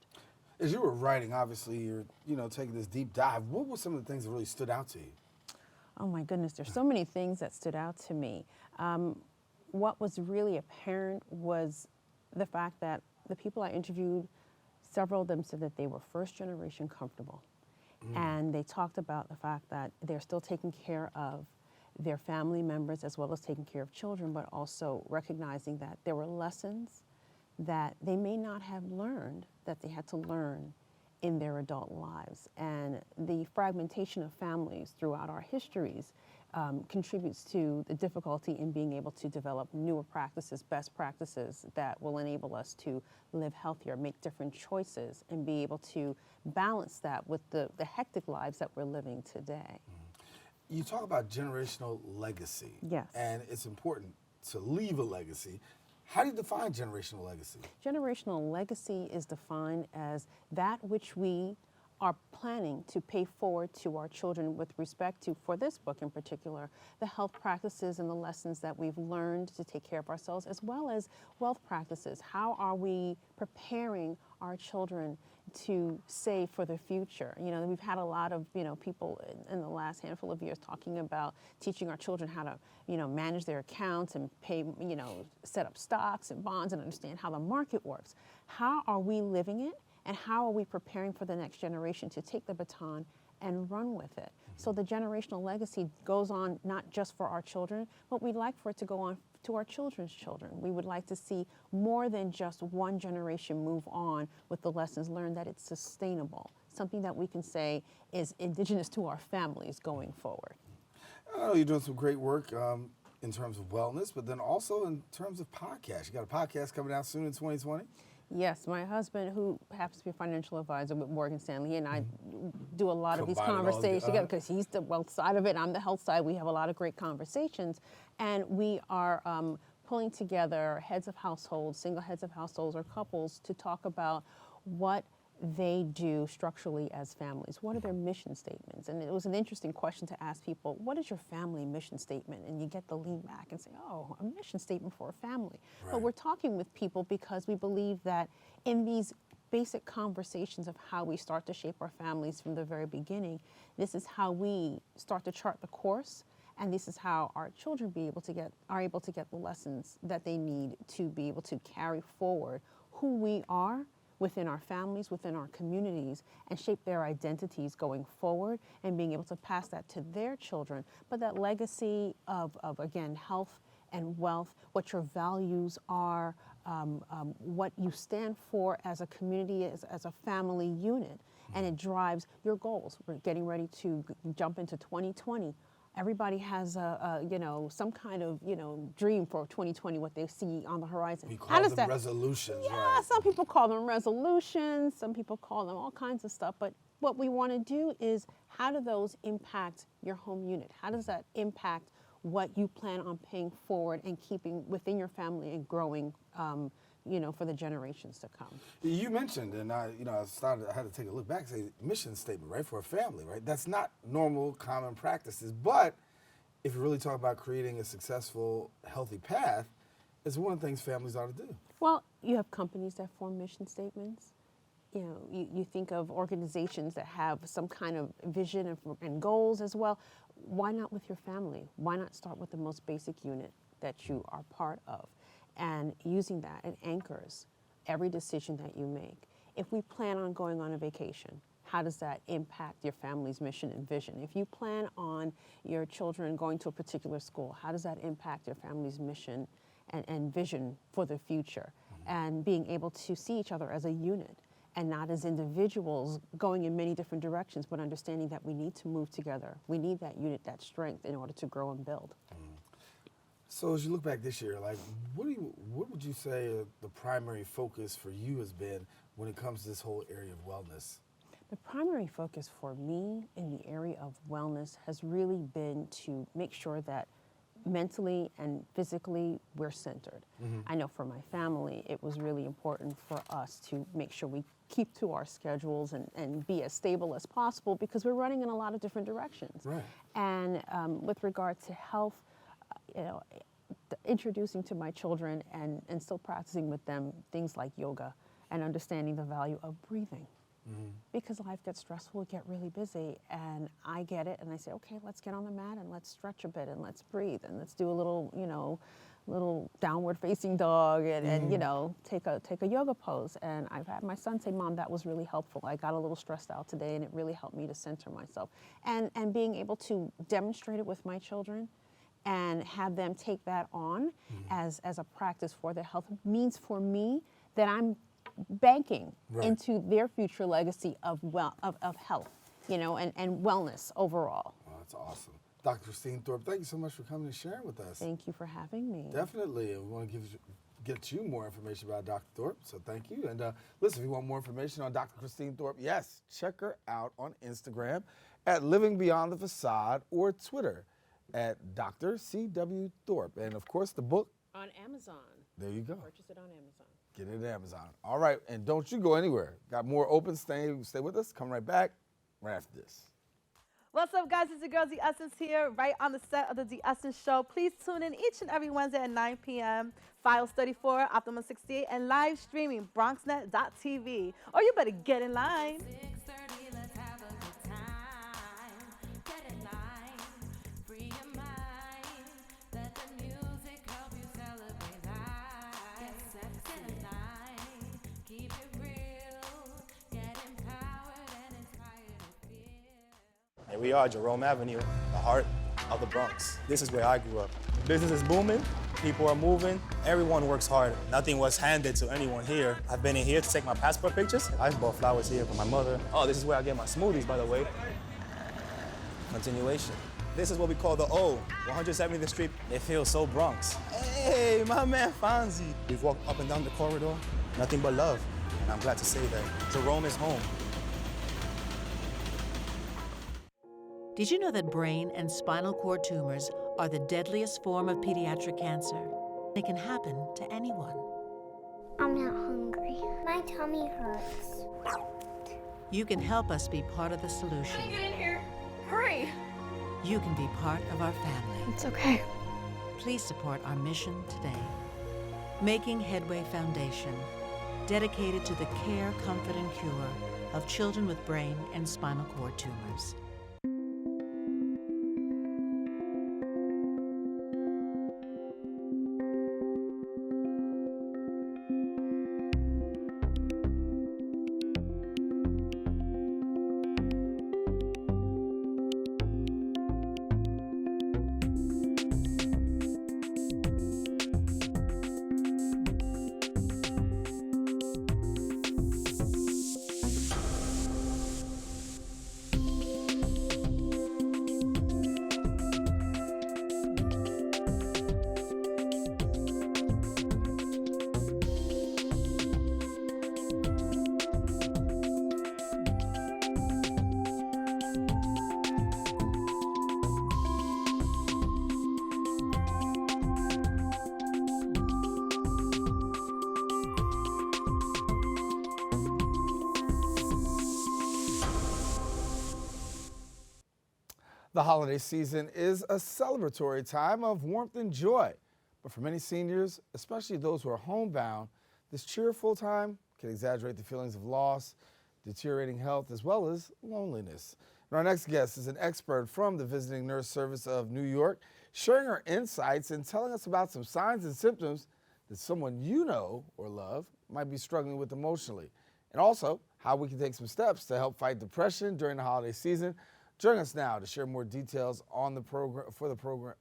As you were writing, obviously you're taking this deep dive. What were some of the things that really stood out to you? Oh my goodness, there's so many things that stood out to me. What was really apparent was the fact that the people I interviewed, several of them said that they were first generation comfortable. And they talked about the fact that they're still taking care of their family members as well as taking care of children, but also recognizing that there were lessons that they may not have learned that they had to learn in their adult lives. And the fragmentation of families throughout our histories contributes to the difficulty in being able to develop newer practices, best practices that will enable us to live healthier, make different choices, and be able to balance that with the hectic lives that we're living today. You talk about generational legacy. Yes. And it's important to leave a legacy. How do you define generational legacy? Generational legacy is defined as that which we are planning to pay forward to our children with respect to, for this book in particular, the health practices and the lessons that we've learned to take care of ourselves, as well as wealth practices. How are we preparing our children to save for the future? We've had a lot of, people in the last handful of years talking about teaching our children how to, manage their accounts and pay, set up stocks and bonds and understand how the market works. How are we living it? And how are we preparing for the next generation to take the baton and run with it? So the generational legacy goes on not just for our children, but we'd like for it to go on to our children's children. We would like to see more than just one generation move on with the lessons learned, that it's sustainable, something that we can say is indigenous to our families going forward. I know you're doing some great work in terms of wellness, but then also in terms of podcasts. You got a podcast coming out soon in 2020? Yes, my husband, who happens to be a financial advisor with Morgan Stanley, and I do a lot of these conversations together because he's the wealth side of it, I'm the health side. We have a lot of great conversations, and we are pulling together heads of households, single heads of households or couples to talk about what they do structurally as families. What are their mission statements? And it was an interesting question to ask people, what is your family mission statement? And you get to lean back and say, oh, a mission statement for a family. Right. But we're talking with people because we believe that in these basic conversations of how we start to shape our families from the very beginning, this is how we start to chart the course, and this is how our children are able to get the lessons that they need to be able to carry forward who we are within our families, within our communities, and shape their identities going forward, and being able to pass that to their children. But that legacy of again, health and wealth, what your values are, what you stand for as a community, as a family unit, and it drives your goals. We're getting ready to jump into 2020. Everybody has some kind of dream for 2020, what they see on the horizon. We call them resolutions, yeah, right? Some people call them resolutions, some people call them all kinds of stuff. But what we want to do is, how do those impact your home unit? How does that impact what you plan on paying forward and keeping within your family and growing for the generations to come. You mentioned, and I had to take a look back, say mission statement, right, for a family, right? That's not normal, common practices, but if you really talk about creating a successful, healthy path, it's one of the things families ought to do. Well, you have companies that form mission statements. You think of organizations that have some kind of vision and goals as well. Why not with your family? Why not start with the most basic unit that you are part of? And using that, it anchors every decision that you make. If we plan on going on a vacation, how does that impact your family's mission and vision? If you plan on your children going to a particular school, how does that impact your family's mission and vision for the future? And being able to see each other as a unit and not as individuals going in many different directions, but understanding that we need to move together. We need that unit, that strength in order to grow and build. So as you look back this year, like, what would you say the primary focus for you has been when it comes to this whole area of wellness? The primary focus for me in the area of wellness has really been to make sure that mentally and physically we're centered. I know for my family, it was really important for us to make sure we keep to our schedules and be as stable as possible because we're running in a lot of different directions. Right. And with regard to health, introducing to my children and still practicing with them things like yoga and understanding the value of breathing. Because life gets stressful, we get really busy, and I get it, and I say, okay, let's get on the mat and let's stretch a bit and let's breathe and let's do a little downward facing dog and take a yoga pose. And I've had my son say, Mom, that was really helpful. I got a little stressed out today and it really helped me to center myself. And being able to demonstrate it with my children and have them take that on as a practice for their health means for me that I'm banking into their future legacy of health, and wellness overall. Oh, that's awesome. Dr. Christine Thorpe, thank you so much for coming and sharing with us. Thank you for having me. Definitely, and we want to get you more information about Dr. Thorpe, so thank you. And listen, if you want more information on Dr. Christine Thorpe, yes, check her out on Instagram at Living Beyond the Facade or Twitter at Dr. C.W. Thorpe. And of course, the book on Amazon. There you go. Purchase it on Amazon. Get it at Amazon. All right, and don't you go anywhere. Got more open. Stay with us. Come right back right after this. What's up, guys? It's your girl, The Essence here, right on the set of the The Essence Show. Please tune in each and every Wednesday at 9 p.m. Files 34, Optimum 68, and live streaming BronxNet.tv. Or you better get in line. And we are Jerome Avenue, the heart of the Bronx. This is where I grew up. Business is booming, people are moving, everyone works hard. Nothing was handed to anyone here. I've been in here to take my passport pictures. I bought flowers here for my mother. Oh, this is where I get my smoothies, by the way. Continuation. This is what we call the O, 170th Street. It feels so Bronx. Hey, my man Fonzie. We've walked up and down the corridor, nothing but love. And I'm glad to say that Jerome is home. Did you know that brain and spinal cord tumors are the deadliest form of pediatric cancer? They can happen to anyone. I'm not hungry. My tummy hurts. You can help us be part of the solution. Get in here. Hurry. You can be part of our family. It's okay. Please support our mission today. Making Headway Foundation, dedicated to the care, comfort, and cure of children with brain and spinal cord tumors. The holiday season is a celebratory time of warmth and joy. But for many seniors, especially those who are homebound, this cheerful time can exaggerate the feelings of loss, deteriorating health, as well as loneliness. And our next guest is an expert from the Visiting Nurse Service of New York, sharing her insights and telling us about some signs and symptoms that someone you know or love might be struggling with emotionally. And also how we can take some steps to help fight depression during the holiday season. Joining us now to share more details on the program,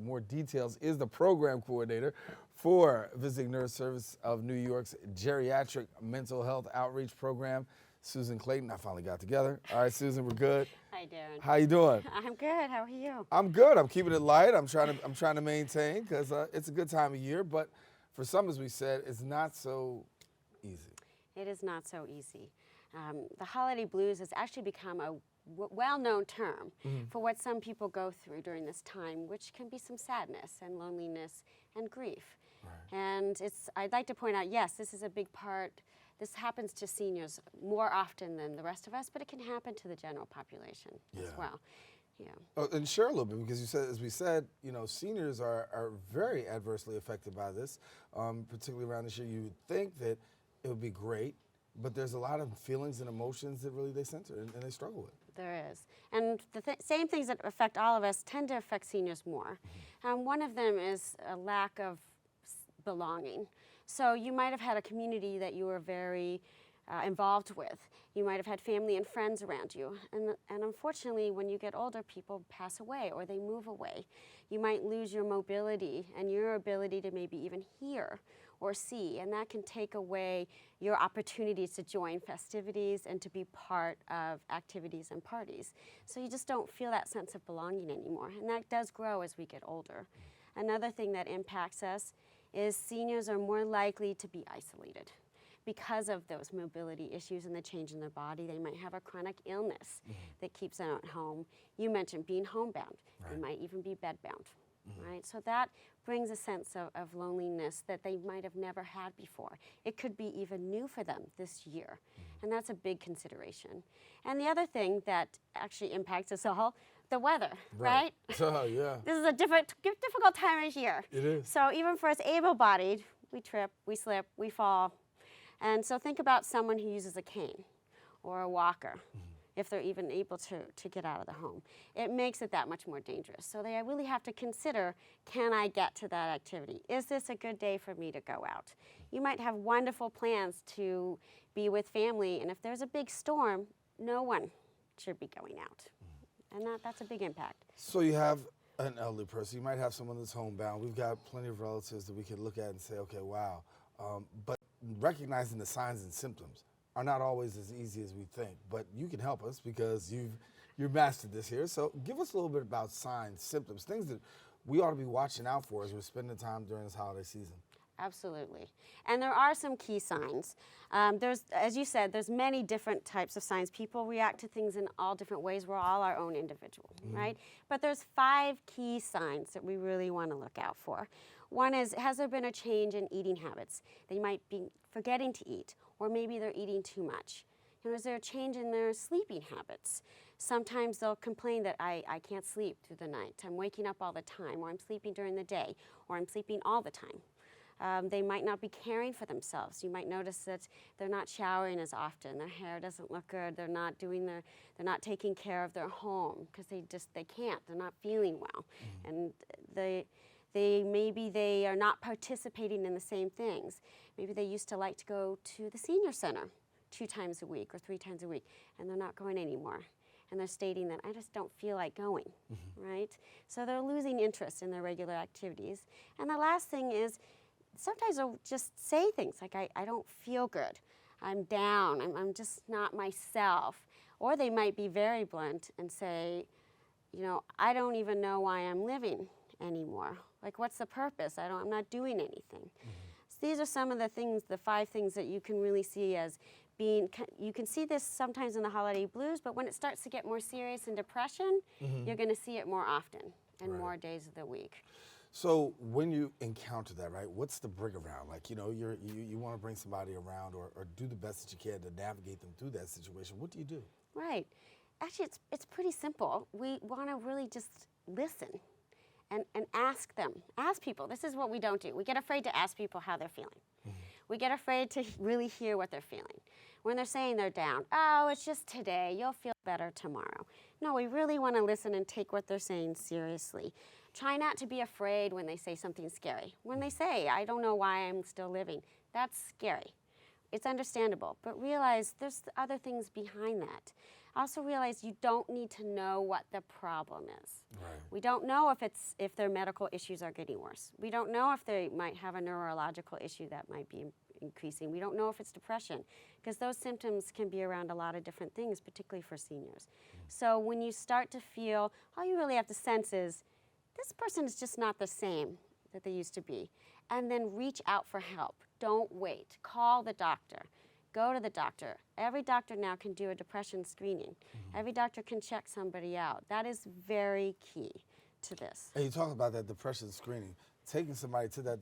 more details, is the program coordinator for Visiting Nurse Service of New York's Geriatric Mental Health Outreach Program, Susan Clayton. I finally got together. All right, Susan, we're good. Hi, Daren. How you doing? I'm good. How are you? I'm good. I'm keeping it light. I'm trying to maintain because it's a good time of year, but for some, as we said, it's not so easy. It is not so easy. The holiday blues has actually become a well-known term for what some people go through during this time, which can be some sadness and loneliness and grief. Right. And I'd like to point out, yes, this is a big part. This happens to seniors more often than the rest of us, but it can happen to the general population as well. Yeah. Oh, and share a little bit, because you said, as we said, seniors are very adversely affected by this, particularly around this year. You would think that it would be great, but there's a lot of feelings and emotions that really they center and they struggle with. There is. And the same things that affect all of us tend to affect seniors more. One of them is a lack of belonging. So you might have had a community that you were very involved with. You might have had family and friends around you. And unfortunately, when you get older, people pass away or they move away. You might lose your mobility and your ability to maybe even hear or see, and that can take away your opportunities to join festivities and to be part of activities and parties. So you just don't feel that sense of belonging anymore, and that does grow as we get older. Another thing that impacts us is seniors are more likely to be isolated because of those mobility issues and the change in their body. They might have a chronic illness that keeps them at home. You mentioned being homebound. Right. They might even be bedbound. Right? So that brings a sense of loneliness that they might have never had before. It could be even new for them this year, and that's a big consideration. And the other thing that actually impacts us all, the weather, right? Oh, yeah. This is a difficult time of year. It is. So even for us able-bodied, we trip, we slip, we fall. And so think about someone who uses a cane or a walker. If they're even able to get out of the home. It makes it that much more dangerous. So they really have to consider, can I get to that activity? Is this a good day for me to go out? You might have wonderful plans to be with family, and if there's a big storm, no one should be going out. And that's a big impact. So you have an elderly person, you might have someone that's homebound. We've got plenty of relatives that we can look at and say, okay, wow. But recognizing the signs and symptoms are not always as easy as we think, but you can help us because you've mastered this here. So give us a little bit about signs, symptoms, things that we ought to be watching out for as we're spending time during this holiday season. Absolutely. And there are some key signs. As you said, there's many different types of signs. People react to things in all different ways. We're all our own individual, right? But there's 5 key signs that we really want to look out for. One is, has there been a change in eating habits? They might be forgetting to eat, or maybe they're eating too much. Is there a change in their sleeping habits? Sometimes they'll complain that I can't sleep through the night. I'm waking up all the time, or I'm sleeping during the day, or I'm sleeping all the time. They might not be caring for themselves. You might notice that they're not showering as often. Their hair doesn't look good. They're not taking care of their home because they can't. They're not feeling well, and maybe they are not participating in the same things. Maybe they used to like to go to the senior center 2 times a week or 3 times a week, and they're not going anymore. And they're stating that I just don't feel like going, right? So they're losing interest in their regular activities. And the last thing is, sometimes they'll just say things like, I don't feel good. I'm down. I'm just not myself. Or they might be very blunt and say, I don't even know why I'm living anymore. Like, what's the purpose? I'm not doing anything. So these are some of the things, the 5 things that you can really see as being, you can see this sometimes in the holiday blues, but when it starts to get more serious in depression, you're going to see it more often and more days of the week. So when you encounter that, right, what's the bring around? Like, you want to bring somebody around or do the best that you can to navigate them through that situation. What do you do? Right. actually, it's pretty simple. We want to really just listen and ask them. Ask people. This is what we don't do. We get afraid to ask people how they're feeling. We get afraid to really hear what they're feeling. When they're saying they're down, oh, it's just today, you'll feel better tomorrow. No, we really want to listen and take what they're saying seriously. Try not to be afraid when they say something scary. When they say, I don't know why I'm still living, that's scary. It's understandable, but realize there's other things behind that. Also realize you don't need to know what the problem is. Right. We don't know if their medical issues are getting worse. We don't know if they might have a neurological issue that might be increasing. We don't know if it's depression, because those symptoms can be around a lot of different things, particularly for seniors. So when you start to feel, all you really have to sense is, this person is just not the same that they used to be. And then reach out for help. Don't wait. Call the doctor. Go to the doctor. Every doctor now can do a depression screening. Every doctor can check somebody out. That is very key to this. And you talk about that depression screening. Taking somebody to that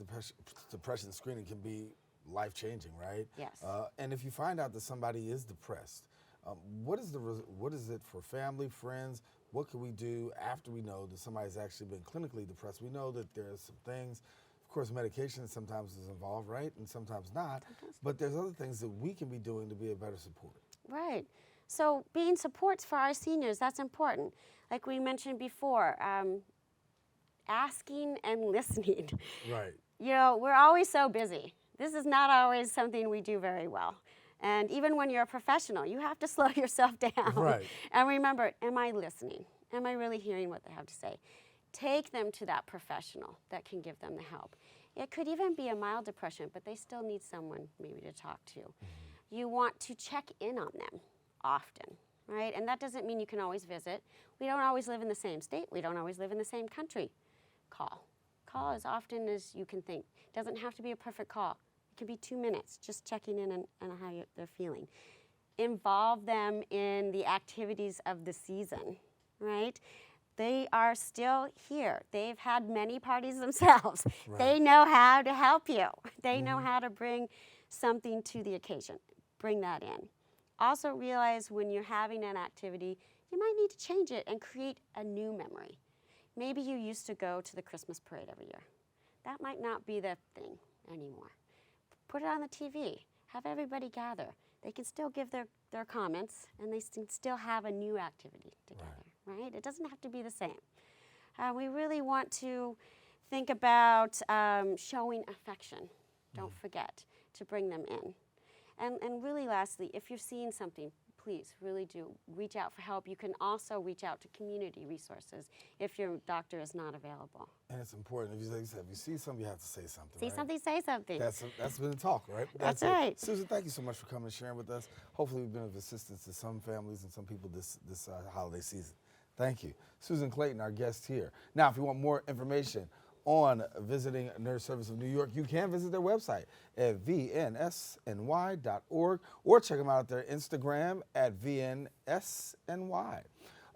depression screening can be life-changing, right? Yes. And if you find out that somebody is depressed, what is it for family, friends? What can we do after we know that somebody's actually been clinically depressed? We know that there's some things. Of course, medication sometimes is involved, right? And sometimes not. But there's other things that we can be doing to be a better supporter. Right. So being supports for our seniors, that's important. Like we mentioned before, asking and listening. Right. You know, we're always so busy. This is not always something we do very well. And even when you're a professional, you have to slow yourself down. Right. And remember, am I listening? Am I really hearing what they have to say? Take them to that professional that can give them the help. It could even be a mild depression, but they still need someone maybe to talk to. You want to check in on them often, right? And that doesn't mean you can always visit. We don't always live in the same state. We don't always live in the same country. Call. Call as often as you can think. It doesn't have to be a perfect call. It can be 2 minutes, just checking in on how they're feeling. Involve them in the activities of the season, right? They are still here. They've had many parties themselves. Right. They know how to help you. They know how to bring something to the occasion. Bring that in. Also realize when you're having an activity, you might need to change it and create a new memory. Maybe you used to go to the Christmas parade every year. That might not be the thing anymore. Put it on the TV. Have everybody gather. They can still give their comments, and they can still have a new activity together, right? It doesn't have to be the same. We really want to think about showing affection. Don't forget to bring them in. And really lastly, if you're seeing something, please really do reach out for help. You can also reach out to community resources if your doctor is not available. And it's important. If you see something, you have to say something. See right? something, say something. That's been the talk, right? That's it. right. Susan, thank you so much for coming and sharing with us. Hopefully we've been of assistance to some families and some people this holiday season. Thank you. Susan Clayton, our guest here. Now, if you want more information on visiting Nurse Service of New York, you can visit their website at vnsny.org or check them out at their Instagram at VNSNY.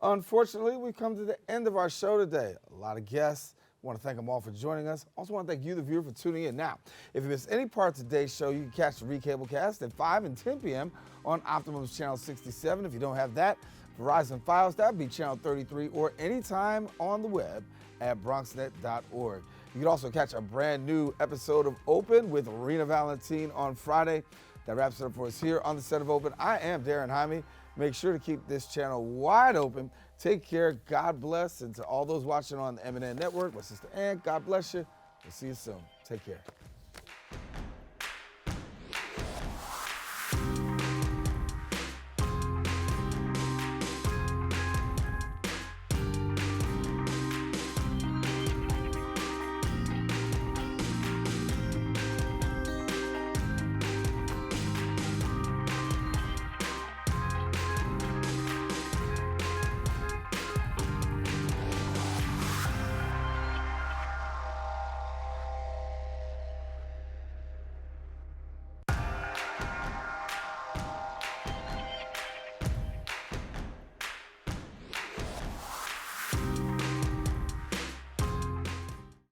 Unfortunately, we've come to the end of our show today. A lot of guests. I want to thank them all for joining us. Also want to thank you, the viewer, for tuning in. Now, if you missed any part of today's show, you can catch the recablecast at 5 and 10 p.m. on Optimum's Channel 67. If you don't have that, Verizon Files, that would be Channel 33, or anytime on the web at bronxnet.org. You can also catch a brand new episode of Open with Rena Valentine on Friday. That wraps it up for us here on the set of Open. I am Daren Jaime. Make sure to keep this channel wide open. Take care. God bless. And to all those watching on the MNN Network, my sister Ann, God bless you. We'll see you soon. Take care.